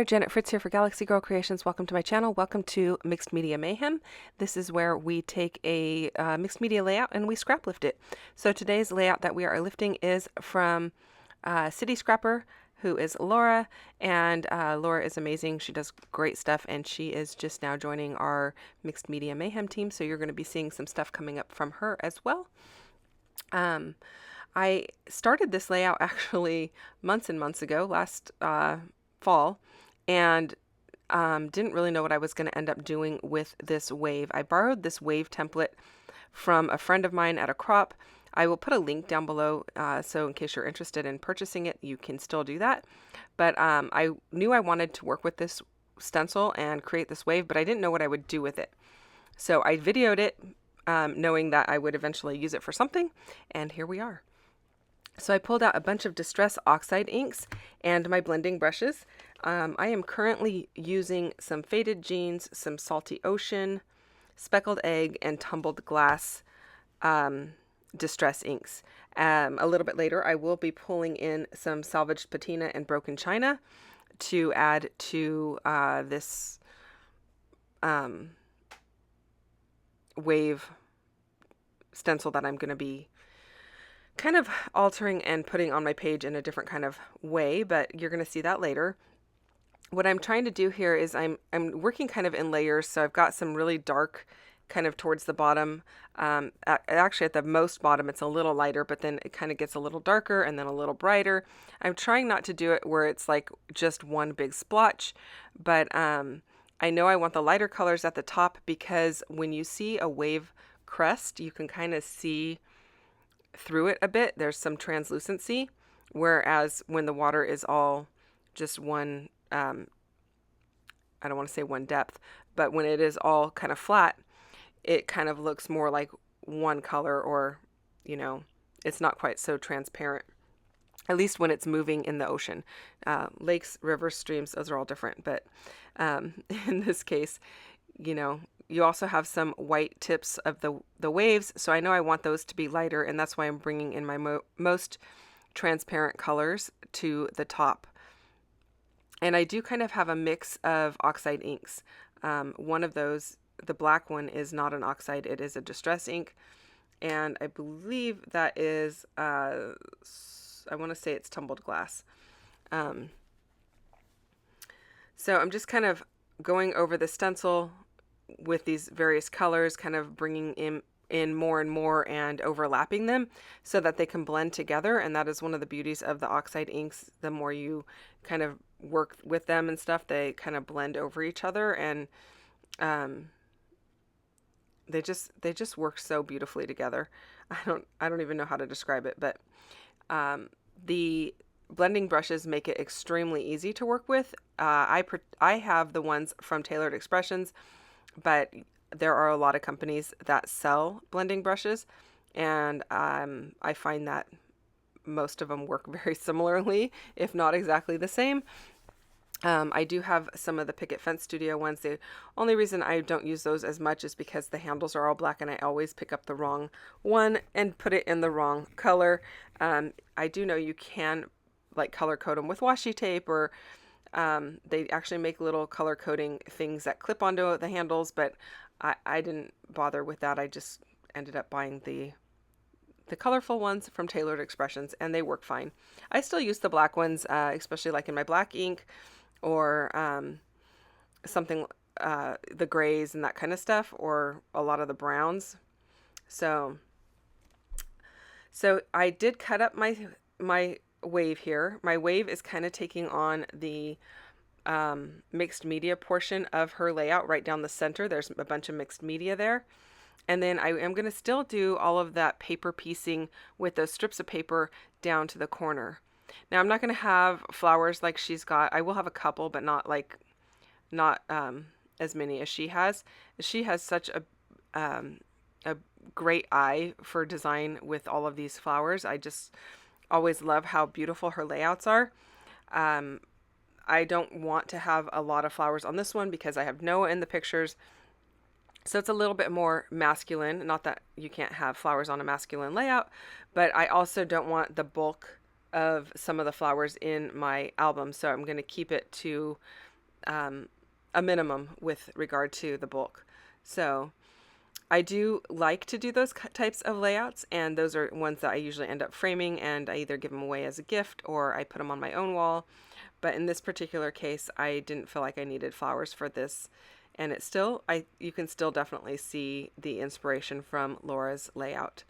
Janet Fritz here for Galaxy Girl Creations. Welcome to my channel. Welcome to Mixed Media Mayhem. This is where we take a mixed media layout and we scrap lift it. So today's layout that we are lifting is from City Scrapper, who is Laura, and Laura is amazing. She does great stuff, and she is just now joining our Mixed Media Mayhem team, so you're going to be seeing some stuff coming up from her as well. I started this layout actually months and months ago, last fall, and didn't really know what I was going to end up doing with this wave. I borrowed this wave template from a friend of mine at a crop. I will put a link down below, so in case you're interested in purchasing it, you can still do that. But I knew I wanted to work with this stencil and create this wave, but I didn't know what I would do with it. So I videoed it, knowing that I would eventually use it for something, and here we are. So I pulled out a bunch of Distress Oxide inks and my blending brushes. I am currently using some Faded Jeans, some Salty Ocean, Speckled Egg, and Tumbled Glass Distress inks. A little bit later, I will be pulling in some Salvaged Patina and Broken China to add to this wave stencil that I'm going to be kind of altering and putting on my page in a different kind of way, but you're going to see that later. What I'm trying to do here is I'm working kind of in layers, so I've got some really dark kind of towards the bottom. Actually at the most bottom it's a little lighter, but then it kind of gets a little darker and then a little brighter. I'm trying not to do it where it's like just one big splotch, but I know I want the lighter colors at the top, because when you see a wave crest, you can kind of see through it a bit. There's some translucency, whereas when the water is all just one, I don't want to say one depth, but when it is all kind of flat, it kind of looks more like one color, or, you know, it's not quite so transparent, at least when it's moving in the ocean. Lakes, rivers, streams, those are all different, but in this case, you know, you also have some white tips of the waves, so I know I want those to be lighter, and that's why I'm bringing in my most transparent colors to the top. And I do kind of have a mix of Oxide inks. One of those, the black one, is not an Oxide, it is a Distress ink, and I believe that is, I want to say it's Tumbled Glass. So I'm just kind of going over the stencil with these various colors, kind of bringing in more and more and overlapping them so that they can blend together. And that is one of the beauties of the Oxide inks. The more you kind of work with them and stuff, they kind of blend over each other, and they just work so beautifully together. I don't even know how to describe it, but the blending brushes make it extremely easy to work with. I have the ones from Tailored Expressions, but there are a lot of companies that sell blending brushes, and I find that most of them work very similarly, if not exactly the same. I do have some of the Picket Fence Studio ones. The only reason I don't use those as much is because the handles are all black, and I always pick up the wrong one and put it in the wrong color. I do know you can like color code them with washi tape, or they actually make little color coding things that clip onto the handles, but I didn't bother with that. I just ended up buying the colorful ones from Tailored Expressions, and they work fine. I still use the black ones, especially like in my black ink, or something, the grays and that kind of stuff, or a lot of the browns. So I did cut up my wave here. My wave is kind of taking on the mixed media portion of her layout right down the center. There's a bunch of mixed media there. And then I am going to still do all of that paper piecing with those strips of paper down to the corner. Now I'm not going to have flowers like she's got. I will have a couple, but not as many as she has. She has such a great eye for design with all of these flowers. I just always love how beautiful her layouts are. I don't want to have a lot of flowers on this one because I have Noah in the pictures. So it's a little bit more masculine. Not that you can't have flowers on a masculine layout, but I also don't want the bulk of some of the flowers in my album. So I'm going to keep it to a minimum with regard to the bulk. So I do like to do those types of layouts, and those are ones that I usually end up framing, and I either give them away as a gift or I put them on my own wall. But in this particular case, I didn't feel like I needed flowers for this. And it's still, you can still definitely see the inspiration from Laura's layout.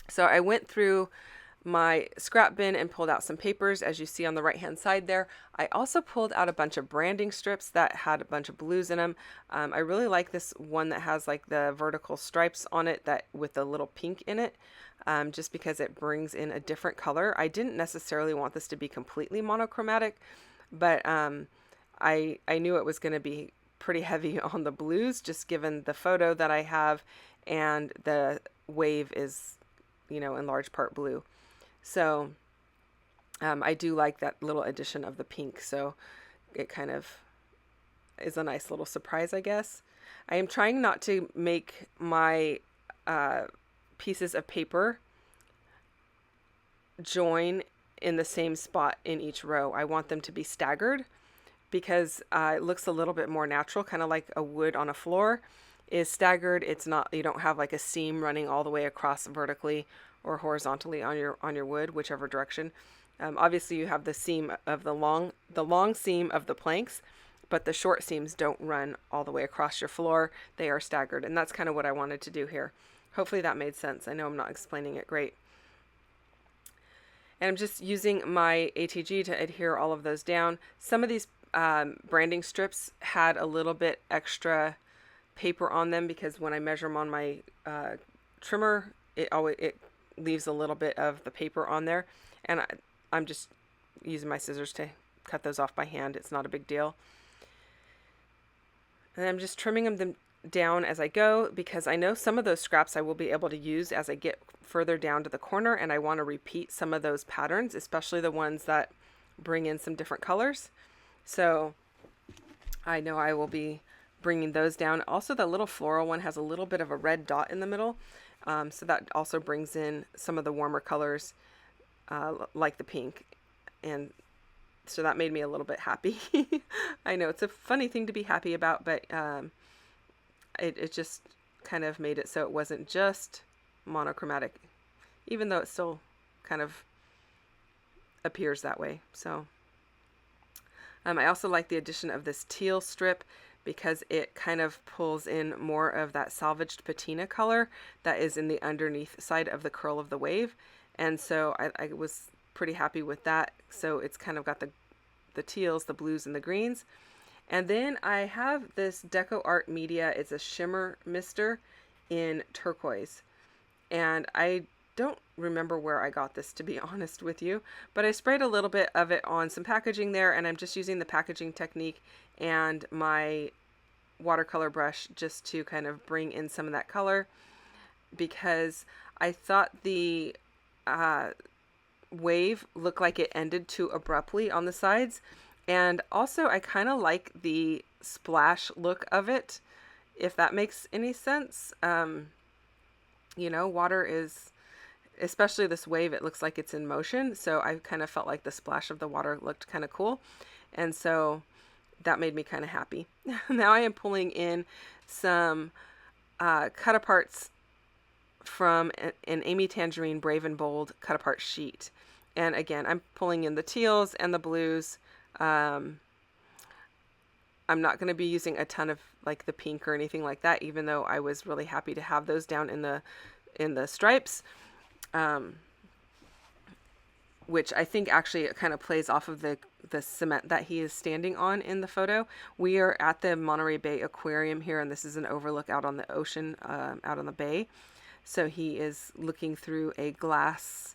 So I went through my scrap bin and pulled out some papers, as you see on the right hand side there. I also pulled out a bunch of branding strips that had a bunch of blues in them. I really like this one that has like the vertical stripes on it that with a little pink in it, just because it brings in a different color. I didn't necessarily want this to be completely monochromatic, but I knew it was going to be pretty heavy on the blues, just given the photo that I have, and the wave is, you know, in large part blue. So I do like that little addition of the pink. So it kind of is a nice little surprise, I guess. I am trying not to make my pieces of paper join in the same spot in each row. I want them to be staggered because it looks a little bit more natural, kind of like a wood on a floor is staggered. It's not, you don't have like a seam running all the way across vertically or horizontally on your wood, whichever direction. Obviously you have the seam of the long seam of the planks, but the short seams don't run all the way across your floor. They are staggered, and that's kind of what I wanted to do here. Hopefully that made sense. I know I'm not explaining it great. And I'm just using my ATG to adhere all of those down. Some of these branding strips had a little bit extra paper on them because when I measure them on my trimmer, it leaves a little bit of the paper on there, and I'm just using my scissors to cut those off by hand. It's not a big deal. And I'm just trimming them down as I go because I know some of those scraps I will be able to use as I get further down to the corner, and I want to repeat some of those patterns, especially the ones that bring in some different colors. So I know I will be bringing those down. Also, the little floral one has a little bit of a red dot in the middle, so that also brings in some of the warmer colors like the pink, and so that made me a little bit happy. I know it's a funny thing to be happy about, but it just kind of made it so it wasn't just monochromatic, even though it still kind of appears that way. So I also like the addition of this teal strip because it kind of pulls in more of that salvaged patina color that is in the underneath side of the curl of the wave. And so I was pretty happy with that. So it's kind of got the teals, the blues, and the greens. And then I have this Deco Art Media. It's a shimmer mister in turquoise. And I don't remember where I got this, to be honest with you, but I sprayed a little bit of it on some packaging there, and I'm just using the packaging technique and my watercolor brush just to kind of bring in some of that color, because I thought the wave looked like it ended too abruptly on the sides, and also I kind of like the splash look of it, if that makes any sense. You know, water is, especially this wave, it looks like it's in motion, so I kind of felt like the splash of the water looked kind of cool, and so that made me kind of happy. Now I am pulling in some cut-aparts from an Amy Tangerine Brave and Bold cut-apart sheet, and again, I'm pulling in the teals and the blues. I'm not going to be using a ton of like the pink or anything like that, even though I was really happy to have those down in the stripes, which I think actually it kind of plays off of the cement that he is standing on in the photo. We are at the Monterey Bay Aquarium here, and this is an overlook out on the ocean, out on the bay. So he is looking through a glass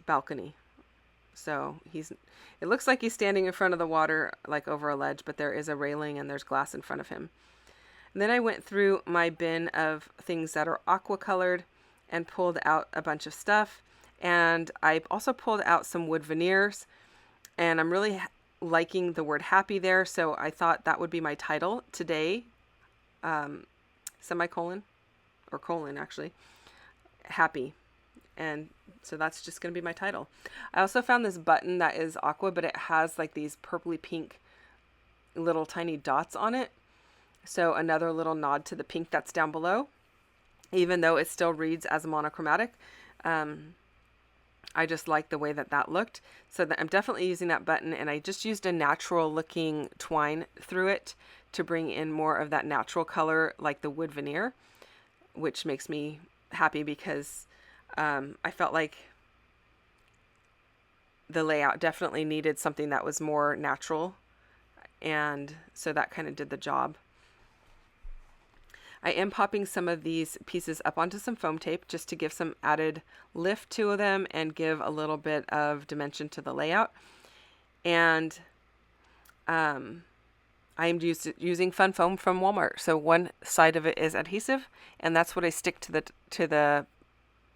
balcony. So it looks like he's standing in front of the water, like over a ledge, but there is a railing and there's glass in front of him. And then I went through my bin of things that are aqua colored and pulled out a bunch of stuff. And I also pulled out some wood veneers, and I'm really liking the word happy there. So I thought that would be my title today, semicolon, or colon actually, happy. And so that's just going to be my title. I also found this button that is aqua, but it has like these purpley pink little tiny dots on it. So another little nod to the pink that's down below, even though it still reads as monochromatic. I just like the way that that looked. So that I'm definitely using that button, and I just used a natural looking twine through it to bring in more of that natural color like the wood veneer, which makes me happy because I felt like the layout definitely needed something that was more natural, and so that kind of did the job. I am popping some of these pieces up onto some foam tape just to give some added lift to them and give a little bit of dimension to the layout. And I am using fun foam from Walmart. So one side of it is adhesive, and that's what I stick to the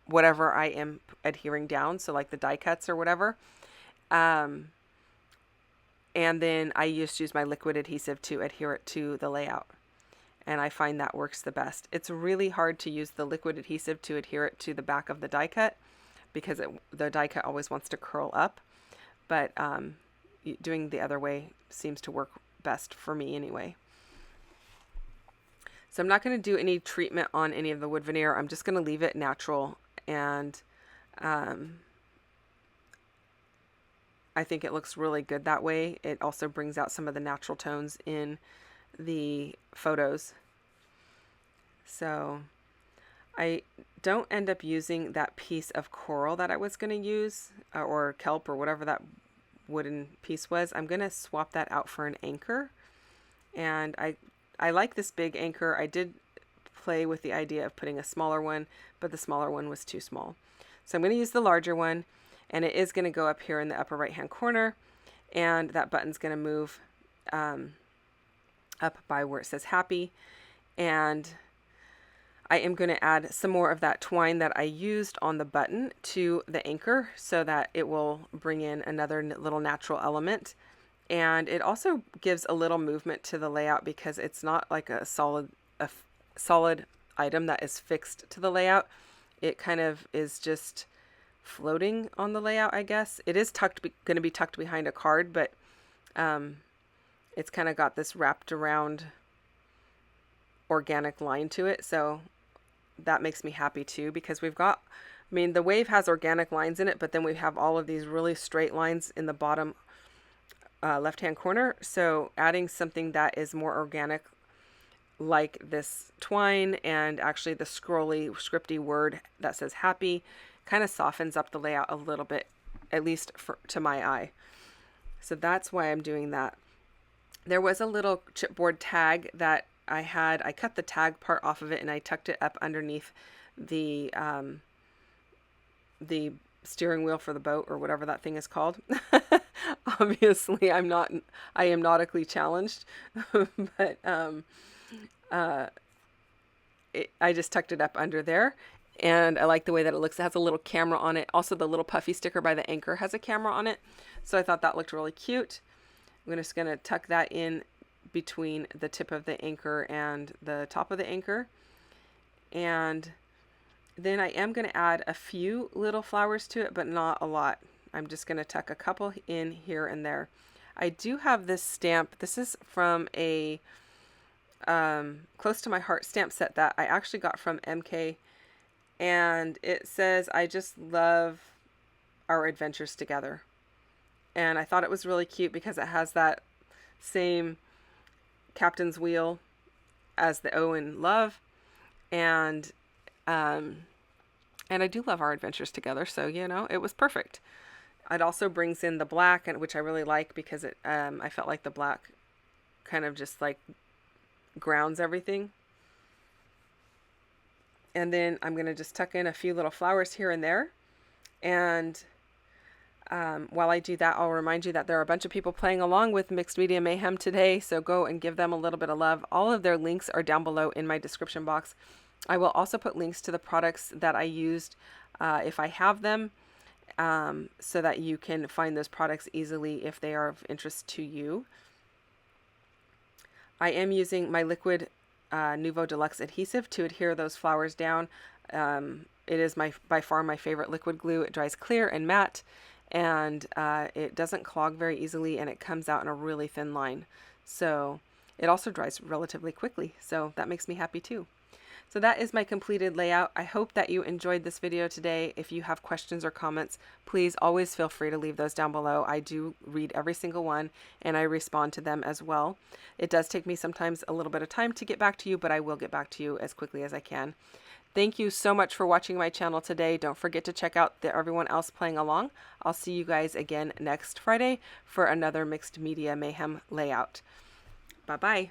whatever I am adhering down. So like the die cuts or whatever. And then I just use my liquid adhesive to adhere it to the layout. And I find that works the best. It's really hard to use the liquid adhesive to adhere it to the back of the die cut because the die cut always wants to curl up. But doing the other way seems to work best for me anyway. So I'm not going to do any treatment on any of the wood veneer. I'm just going to leave it natural, and I think it looks really good that way. It also brings out some of the natural tones in the photos. So I don't end up using that piece of coral that I was going to use, or kelp or whatever that wooden piece was. I'm going to swap that out for an anchor, and I like this big anchor. I did play with the idea of putting a smaller one, but the smaller one was too small. So I'm going to use the larger one, and it is going to go up here in the upper right hand corner, and that button's going to move up by where it says happy. And I am going to add some more of that twine that I used on the button to the anchor so that it will bring in another little natural element. And it also gives a little movement to the layout because it's not like a solid item that is fixed to the layout. It kind of is just floating on the layout, I guess. It is going to be tucked behind a card, but it's kind of got this wrapped around organic line to it. So that makes me happy too, because we've got, I mean, the wave has organic lines in it, but then we have all of these really straight lines in the bottom left-hand corner. So adding something that is more organic, like this twine and actually the scrolly, scripty word that says happy, kind of softens up the layout a little bit, at least to my eye. So that's why I'm doing that. There was a little chipboard tag that I had. I cut the tag part off of it and I tucked it up underneath the steering wheel for the boat, or whatever that thing is called. Obviously, I am nautically challenged, but I just tucked it up under there, and I like the way that it looks. It has a little camera on it. Also, the little puffy sticker by the anchor has a camera on it, so I thought that looked really cute. I'm just going to tuck that in between the tip of the anchor and the top of the anchor. And then I am going to add a few little flowers to it, but not a lot. I'm just going to tuck a couple in here and there. I do have this stamp. This is from a Close to My Heart stamp set that I actually got from MK. And it says, "I just love our adventures together." And I thought it was really cute because it has that same captain's wheel as the O in love. And I do love our adventures together. So, it was perfect. It also brings in the black, which I really like because I felt like the black kind of just like grounds everything. And then I'm going to just tuck in a few little flowers here and there. And while I do that, I'll remind you that there are a bunch of people playing along with Mixed Media Mayhem today, so go and give them a little bit of love. All of their links are down below in my description box. I will also put links to the products that I used if I have them, so that you can find those products easily if they are of interest to you. I am using my liquid Nuvo Deluxe adhesive to adhere those flowers down. it is by far my favorite liquid glue. It dries clear and matte, and it doesn't clog very easily, and it comes out in a really thin line. So it also dries relatively quickly, so that makes me happy too. So that is my completed layout. I hope that you enjoyed this video today. If you have questions or comments, please always feel free to leave those down below. I do read every single one, and I respond to them as well. It does take me sometimes a little bit of time to get back to you, but I will get back to you as quickly as I can. Thank you so much for watching my channel today. Don't forget to check out everyone else playing along. I'll see you guys again next Friday for another Mixed Media Mayhem layout. Bye-bye.